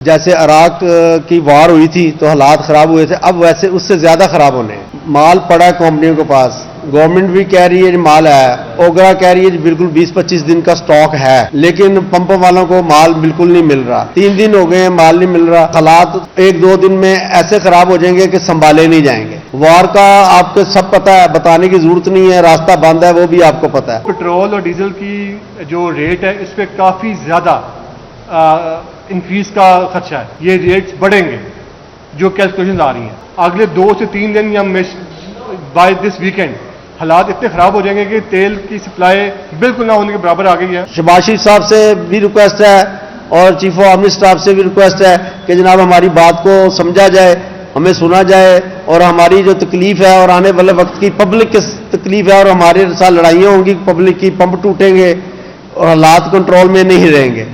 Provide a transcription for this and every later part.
جیسے عراق کی وار ہوئی تھی تو حالات خراب ہوئے تھے، اب ویسے اس سے زیادہ خراب ہونے ہیں۔ مال پڑا ہے کمپنیوں کے پاس، گورنمنٹ بھی کہہ رہی ہے مال ہے، اوگرا کہہ رہی ہے بالکل 20-25 دن کا سٹاک ہے، لیکن پمپ والوں کو مال بالکل نہیں مل رہا۔ 3 دن ہو گئے ہیں مال نہیں مل رہا۔ حالات 1-2 دن میں ایسے خراب ہو جائیں گے کہ سنبھالے نہیں جائیں گے۔ وار کا آپ کو سب پتہ ہے، بتانے کی ضرورت نہیں ہے، راستہ بند ہے وہ بھی آپ کو پتہ ہے۔ پٹرول اور ڈیزل کی جو ریٹ ہے اس پہ کافی زیادہ انکریز کا خدشہ ہے، یہ ریٹس بڑھیں گے جو کیلکولیشن آ رہی ہیں۔ اگلے 2 سے 3 دن یا بائی دس ویکینڈ حالات اتنے خراب ہو جائیں گے کہ تیل کی سپلائی بالکل نہ ہونے کے برابر آ گئی ہے۔ شہباز شریف صاحب سے بھی ریکویسٹ ہے اور چیف آف آرمی اسٹاف سے بھی ریکویسٹ ہے کہ جناب ہماری بات کو سمجھا جائے، ہمیں سنا جائے، اور ہماری جو تکلیف ہے اور آنے والے وقت کی پبلک کی تکلیف ہے اور ہمارے ساتھ لڑائیاں ہوں گی، پبلک کی پمپ ٹوٹیں گے اور حالات کنٹرول میں نہیں رہیں گے۔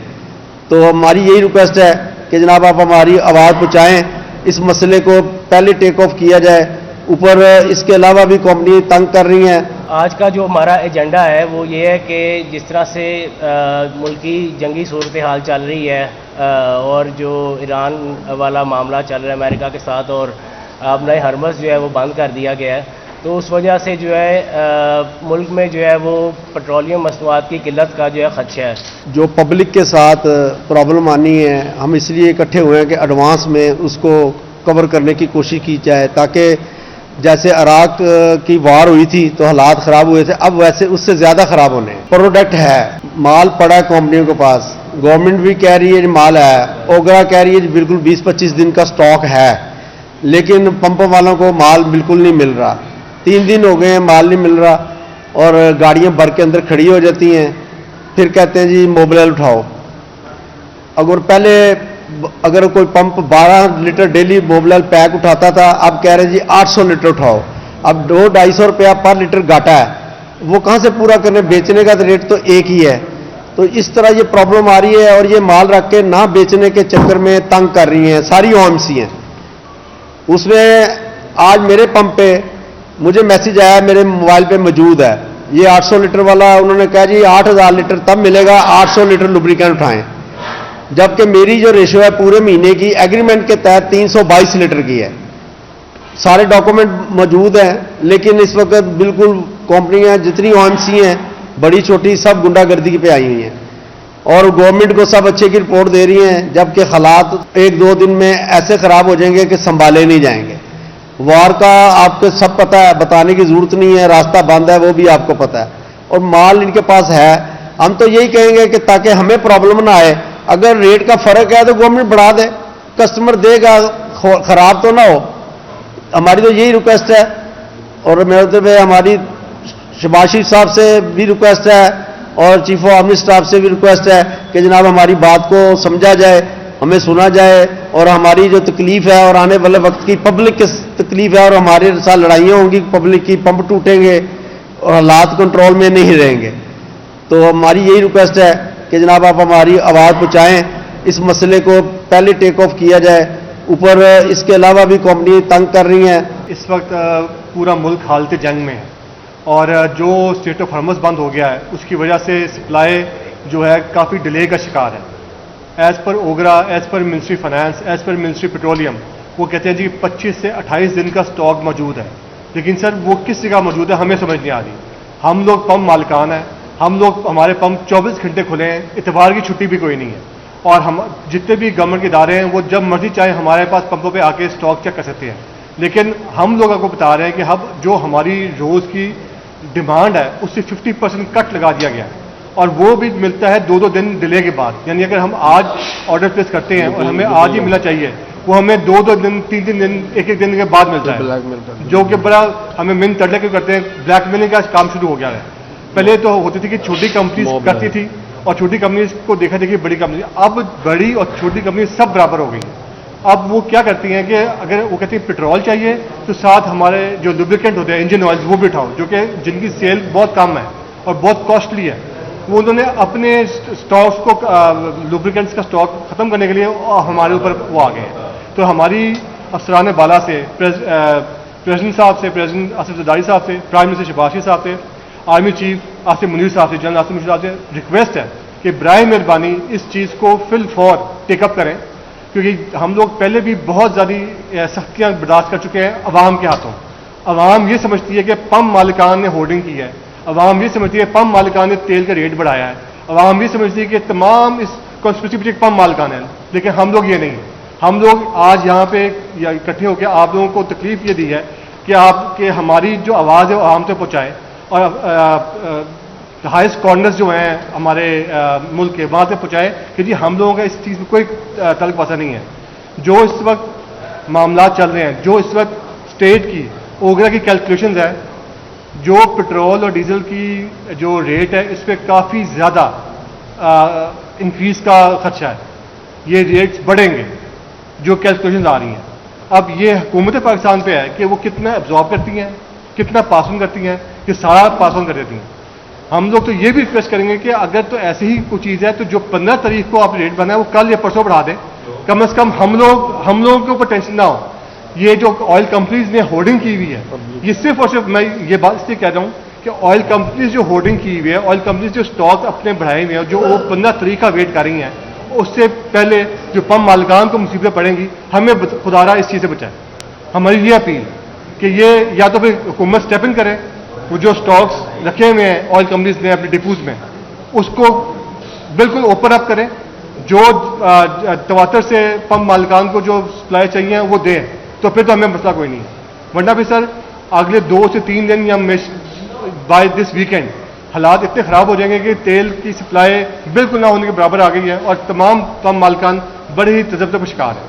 تو ہماری یہی ریکویسٹ ہے کہ جناب آپ ہماری آواز پہنچائیں، اس مسئلے کو پہلے ٹیک آف کیا جائے۔ اوپر اس کے علاوہ بھی کمپنی تنگ کر رہی ہیں۔ آج کا جو ہمارا ایجنڈا ہے وہ یہ ہے کہ جس طرح سے ملکی جنگی صورتحال چل رہی ہے اور جو ایران والا معاملہ چل رہا ہے امریکہ کے ساتھ، اور اپنا ہرمز جو ہے وہ بند کر دیا گیا ہے، تو اس وجہ سے جو ہے ملک میں جو ہے وہ پیٹرولیم مصنوعات کی قلت کا جو ہے خدشہ ہے۔ جو پبلک کے ساتھ پرابلم آنی ہے، ہم اس لیے اکٹھے ہوئے ہیں کہ ایڈوانس میں اس کو کور کرنے کی کوشش کی جائے، تاکہ جیسے عراق کی وار ہوئی تھی تو حالات خراب ہوئے تھے، اب ویسے اس سے زیادہ خراب ہونے ہیں۔ پروڈکٹ ہے، مال پڑا ہے کمپنیوں کے پاس، گورنمنٹ بھی کہہ رہی ہے مال ہے، اوگرا کہہ رہی ہے بالکل 20-25 دن کا سٹاک ہے، لیکن پمپ والوں کو مال بالکل نہیں مل رہا۔ 3 دن ہو گئے ہیں مال نہیں مل رہا، اور گاڑیاں بھر کے اندر کھڑی ہو جاتی ہیں، پھر کہتے ہیں جی موبلائل اٹھاؤ۔ اگر کوئی pump 12 letter daily mobil oil pack اٹھاتا تھا، اب کہہ رہے جی 800 لیٹر اٹھاؤ۔ اب 200-250 روپیہ پر لیٹر گھاٹا ہے، وہ کہاں سے پورا کرنے؟ بیچنے کا ریٹ تو ایک ہی ہے۔ تو اس طرح یہ پرابلم آ رہی ہے، اور یہ مال رکھ کے نہ بیچنے کے چکر میں تنگ کر رہی ہیں ساری OMC ہیں۔ اس میں آج میرے پمپ پہ مجھے میسج آیا، میرے موبائل پہ موجود ہے، یہ 800 لیٹر والا، انہوں نے کہا جی 8000 لیٹر تب ملے گا 800 لیٹر لوبریکینٹ اٹھائیں، جبکہ میری جو ریشو ہے پورے مہینے کی ایگریمنٹ کے تحت 322 لیٹر کی ہے۔ سارے ڈاکومنٹ موجود ہیں، لیکن اس وقت بالکل کمپنیاں جتنی OMC ہیں بڑی چھوٹی سب گنڈا گردی پہ آئی ہوئی ہیں، اور گورنمنٹ کو سب اچھے کی رپورٹ دے رہی ہیں، جبکہ حالات 1-2 دن میں ایسے خراب ہو جائیں گے کہ سنبھالے نہیں جائیں گے۔ وار کا آپ کو سب پتہ ہے، بتانے کی ضرورت نہیں ہے، راستہ بند ہے وہ بھی آپ کو پتہ ہے، اور مال ان کے پاس ہے۔ ہم تو یہی کہیں گے کہ تاکہ ہمیں پرابلم نہ آئے، اگر ریٹ کا فرق ہے تو گورنمنٹ بڑھا دے، کسٹمر دے گا، خراب تو نہ ہو۔ ہماری تو یہی ریکویسٹ ہے، اور میرے طرف ہماری شہباز شریف صاحب سے بھی ریکویسٹ ہے اور چیف آف آرمی اسٹاف سے بھی ریکویسٹ ہے کہ جناب ہماری بات کو سمجھا جائے، ہمیں سنا جائے، اور ہماری جو تکلیف ہے اور آنے والے وقت کی پبلک کی تکلیف ہے اور ہمارے ساتھ لڑائیاں ہوں گی، پبلک کی پمپ ٹوٹیں گے اور حالات کنٹرول میں نہیں رہیں گے۔ تو ہماری یہی ریکویسٹ ہے کہ جناب آپ ہماری آواز پہنچائیں، اس مسئلے کو پہلے ٹیک آف کیا جائے۔ اوپر اس کے علاوہ بھی کمپنی تنگ کر رہی ہیں۔ اس وقت پورا ملک حالت جنگ میں ہے، اور جو اسٹیٹ آف ہرمز بند ہو گیا ہے اس کی وجہ سے سپلائی جو ہے کافی ڈیلے کا شکار ہے۔ As per OGRA, as per ministry finance, as per ministry petroleum, وہ کہتے ہیں جی 25 سے 28 دن کا سٹاک موجود ہے، لیکن سر وہ کس جگہ موجود ہے ہمیں سمجھ نہیں آ رہی۔ ہم لوگ پمپ مالکان ہیں، ہمارے پمپ 24 گھنٹے کھلے ہیں، اتوار کی چھٹی بھی کوئی نہیں ہے، اور ہم جتنے بھی گورنمنٹ کے ادارے ہیں وہ جب مرضی چاہے ہمارے پاس پمپوں پہ آ کے سٹاک چیک کر سکتے ہیں، لیکن ہم لوگوں کو بتا رہے ہیں کہ اب جو ہماری روز کی ڈیمانڈ ہے اس سے 50% کٹ لگا دیا گیا ہے، اور وہ بھی ملتا ہے 2-2 دن ڈیلے کے بعد۔ یعنی اگر ہم آج آرڈر پلیس کرتے ہیں اور ہمیں آج ہی ملنا چاہیے، وہ ہمیں 2-2 دن، 3-3 دن، 1-1 دن کے بعد ملتا ہے، جو کہ بڑا ہمیں من تڑلے کیوں کرتے ہیں۔ بلیک میلنگ کا کام شروع ہو گیا ہے۔ پہلے تو ہوتی تھی کہ چھوٹی کمپنیز کرتی تھی، اور چھوٹی کمپنیز کو دیکھا دیکھی بڑی کمپنی، اب بڑی اور چھوٹی کمپنی سب برابر ہو گئی ہیں۔ اب وہ کیا کرتی ہیں کہ اگر وہ کہتی ہیں پٹرول چاہیے تو ساتھ ہمارے جو لوبریکینٹ ہوتے ہیں، انجن آئل، وہ بھی اٹھاؤ، جو کہ جن کی سیل بہت کم ہے اور بہت کاسٹلی ہے۔ وہ انہوں نے اپنے سٹاکس کو، لوبریکینٹس کا سٹاک ختم کرنے کے لیے ہمارے اوپر وہ آ گئے ہیں۔ تو ہماری افسران بالا سے، پریزیڈنٹ صاحب سے، پریزیڈنٹ آصف زرداری صاحب سے، پرائم منسٹر شہباز شریف صاحب سے، آرمی چیف آصف منیر صاحب سے، جنرل آصف منیر صاحب سے ریکویسٹ ہے کہ برائے مہربانی اس چیز کو فل فور ٹیک اپ کریں، کیونکہ ہم لوگ پہلے بھی بہت زیادہ سختیاں برداشت کر چکے ہیں عوام کے ہاتھوں. عوام یہ سمجھتی ہے کہ پمپ مالکان نے ہورڈنگ کی ہے, عوام یہ سمجھتی ہے پمپ مالکان نے تیل کا ریٹ بڑھایا ہے, عوام یہ سمجھتی ہے کہ تمام اس کانسپریسی پیچھے پمپ مالکان ہے. لیکن ہم لوگ یہ نہیں, ہم لوگ آج یہاں پہ اکٹھے ہو کے آپ لوگوں کو تکلیف یہ دی ہے کہ آپ کے ہماری جو آواز ہے وہ عوام تک پہنچائے, اور ہائیسٹ کارنرز جو ہیں ہمارے ملک کے وہاں سے پہنچائے کہ جی ہم لوگوں کا اس چیز میں کوئی تعلق واسطہ نہیں ہے. جو اس وقت معاملات چل رہے ہیں, جو اس وقت اسٹیٹ کی اوگرا کی کیلکولیشنز ہے, جو پٹرول اور ڈیزل کی جو ریٹ ہے اس پہ کافی زیادہ انکریز کا خدشہ ہے. یہ ریٹس بڑھیں گے جو کیلکولیشنز آ رہی ہیں. اب یہ حکومت پاکستان پہ ہے کہ وہ کتنا ایبزارب کرتی ہیں, کتنا پاس آن کرتی ہیں, کہ سارا پاس آن کر دیتی ہیں. ہم لوگ تو یہ بھی ریکویسٹ کریں گے کہ اگر تو ایسی ہی کوئی چیز ہے تو جو 15 تاریخ کو آپ ریٹ بنا ہے وہ کل یا پرسوں بڑھا دیں, کم از کم ہم لوگوں کے اوپر ٹینشن نہ ہو. یہ جو آئل کمپنیز نے ہورڈنگ کی ہوئی ہے, یہ صرف اور صرف میں یہ بات اس لیے کہہ رہا ہوں کہ آئل کمپنیز جو ہورڈنگ کی ہوئی ہے, آئل کمپنیز جو اسٹاک اپنے بڑھائے ہوئے ہیں, جو وہ 15 تاریخ کا ویٹ کر رہی ہیں, اس سے پہلے جو پمپ مالکان کو مصیبتیں پڑیں گی, ہمیں خدا را اس چیز سے بچائے. ہماری یہ اپیل کہ یہ یا تو پھر حکومت اسٹیپ ان کرے, وہ جو اسٹاکس رکھے ہوئے ہیں آئل کمپنیز نے اپنے ڈپوز میں اس کو بالکل اوپن اپ کریں, جو تواتر سے پمپ مالکان کو جو سپلائی چاہیے وہ دیں, تو پھر تو ہمیں مسئلہ کوئی نہیں. ورنہ بھی سر اگلے 2 سے 3 دن یا بائی دس ویکینڈ حالات اتنے خراب ہو جائیں گے کہ تیل کی سپلائی بالکل نہ ہونے کے برابر آ گئی ہے, اور تمام پمپ مالکان بڑے ہی تذبذب کا شکار ہیں.